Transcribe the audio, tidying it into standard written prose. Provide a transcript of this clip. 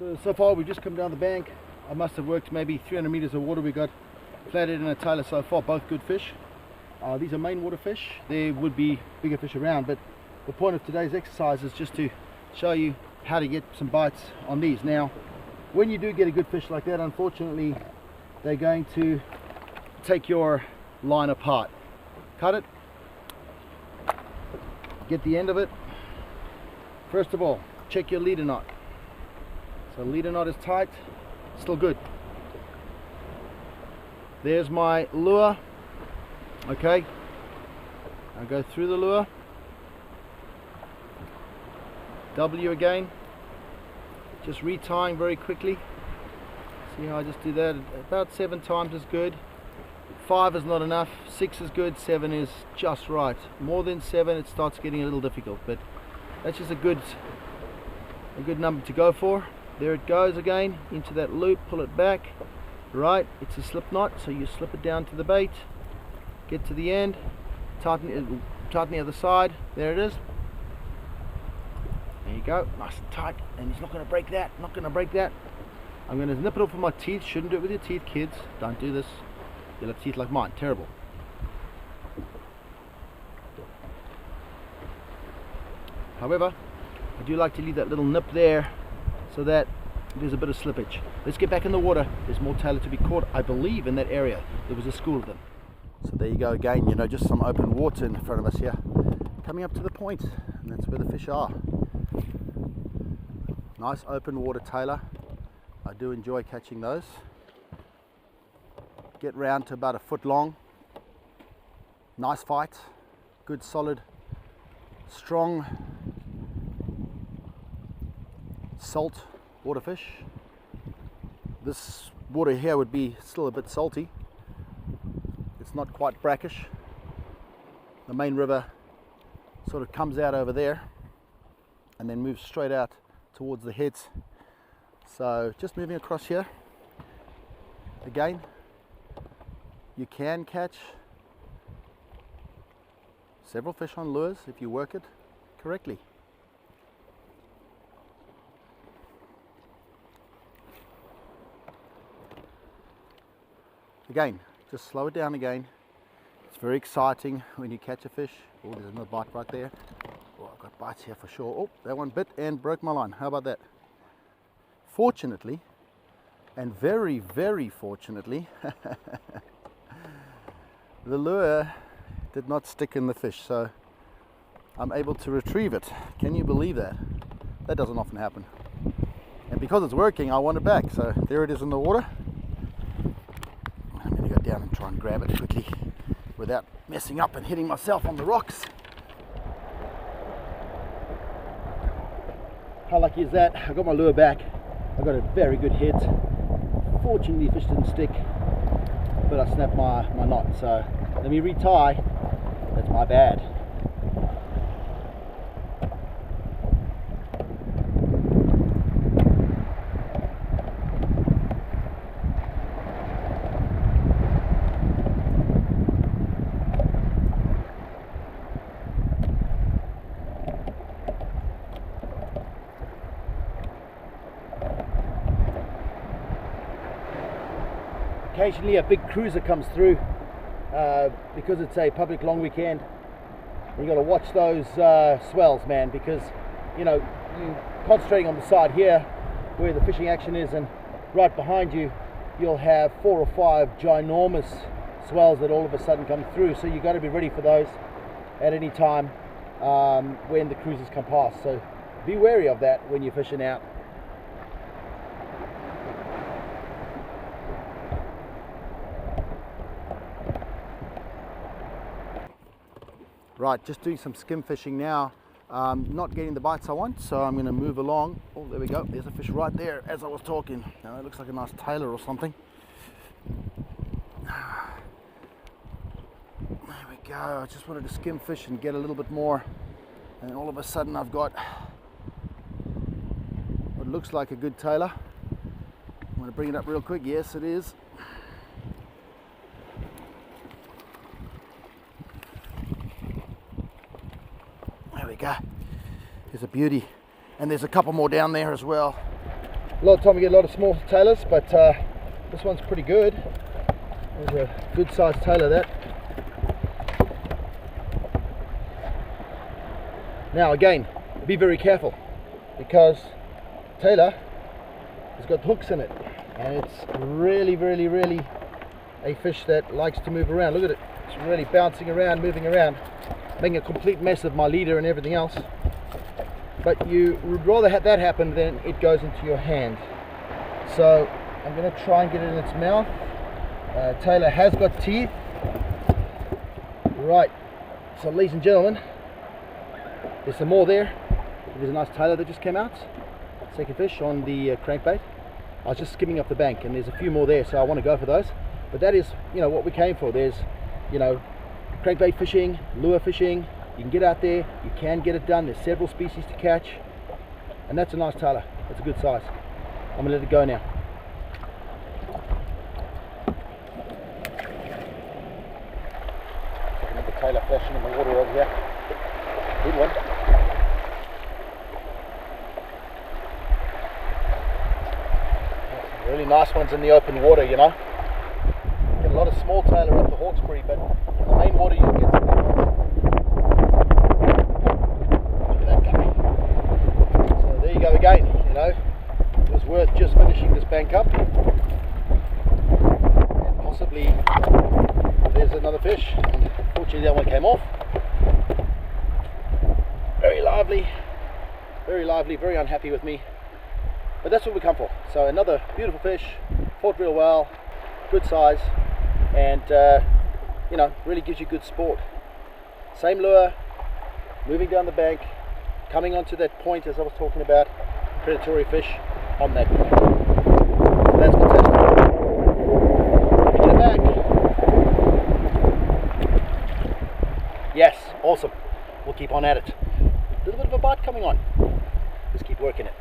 So far we've just come down the bank. I must have worked maybe 300 meters of water. We got flathead and a tailor so far, both good fish. These are main water fish. There would be bigger fish around, but the point of today's exercise is just to show you how to get some bites on these. Now, when you do get a good fish like that, unfortunately, they're going to take your line apart. Cut it, get the end of it. First of all, check your leader knot. So leader knot is tight, still good. There's my lure. Okay, I'll go through the lure. W again, just retying very quickly. See how I just do that? About 7 times is good. 5 is not enough, 6 is good, 7 is just right. More than 7 it starts getting a little difficult, but that's just a good number to go for. There it goes again, into that loop, pull it back. Right, it's a slip knot, so you slip it down to the bait, get to the end, tighten the other side, there it is. There you go, nice and tight, and he's not going to break that, not going to break that. I'm going to nip it off with my teeth. Shouldn't do it with your teeth, kids, don't do this. You'll have teeth like mine, terrible. However, I do like to leave that little nip there so that there's a bit of slippage. Let's get back in the water. There's more tailor to be caught, I believe, in that area. There was a school of them. So there you go again, you know, just some open water in front of us here. Coming up to the point, and that's where the fish are. Nice open water tailor. I do enjoy catching those. Get round to about 1 foot long. Nice fight. Good, solid, strong salt water fish. This water here would be still a bit salty. It's not quite brackish. The main river sort of comes out over there and then moves straight out towards the heads. So just moving across here again, you can catch several fish on lures if you work it correctly. Again, just slow it down again. It's very exciting when you catch a fish. Oh, there's another bite right there. Oh, I've got bites here for sure. Oh, that one bit and broke my line. How about that? Fortunately, and very, very fortunately, the lure did not stick in the fish, so I'm able to retrieve it. Can you believe that? That doesn't often happen. And because it's working, I want it back. So there it is in the water. I'm going to go down and try and grab it quickly without messing up and hitting myself on the rocks. How lucky is that? I got my lure back. I got a very good hit. Fortunately, the fish didn't stick, but I snapped my knot. So let me retie. That's my bad. Occasionally a big cruiser comes through because it's a public long weekend. You got to watch those swells, man, because you know you're concentrating on the side here where the fishing action is, and right behind you you'll have 4 or 5 ginormous swells that all of a sudden come through. So you got to be ready for those at any time when the cruisers come past. So be wary of that when you're fishing out. Right, just doing some skim fishing now. Not getting the bites I want, so I'm going to move along. Oh, there we go. There's a fish right there as I was talking. Now it looks like a nice tailor or something. There we go. I just wanted to skim fish and get a little bit more, and all of a sudden I've got what looks like a good tailor. I'm going to bring it up real quick. Yes, it is. There we go. There's a beauty, and there's a couple more down there as well. A lot of time we get a lot of small tailors, but this one's pretty good. There's a good sized tailor, that. Now again, be very careful, because tailor has got hooks in it, and it's really a fish that likes to move around. Look at it, it's really bouncing around, moving around, making a complete mess of my leader and everything else. But you would rather have that happen than it goes into your hand. So I'm going to try and get it in its mouth. Tailor has got teeth. Right, so ladies and gentlemen, there's some more there. There's a nice tailor that just came out. Second fish on the crankbait. I was just skimming up the bank, and there's a few more there, so I want to go for those. But that is, you know, what we came for. There's, you know, crankbait fishing, lure fishing. You can get out there, you can get it done. There's several species to catch, and that's a nice tailor. That's a good size. I'm gonna let it go now. Another tailor flashing in the water over here. Good one. Some really nice ones in the open water, you know. Get a lot of small tailor up the Hawkesbury, but in the main water you get some big ones. Go again, you know, it was worth just finishing this bank up, and possibly there's another fish. Unfortunately that one came off. Very lively, very unhappy with me, but that's what we come for. So another beautiful fish, fought real well, good size, and you know, really gives you good sport. Same lure, moving down the bank, coming onto that point as I was talking about, predatory fish on that point. So that's fantastic. Get it back. Yes, awesome. We'll keep on at it. A little bit of a bite coming on. Let's keep working it.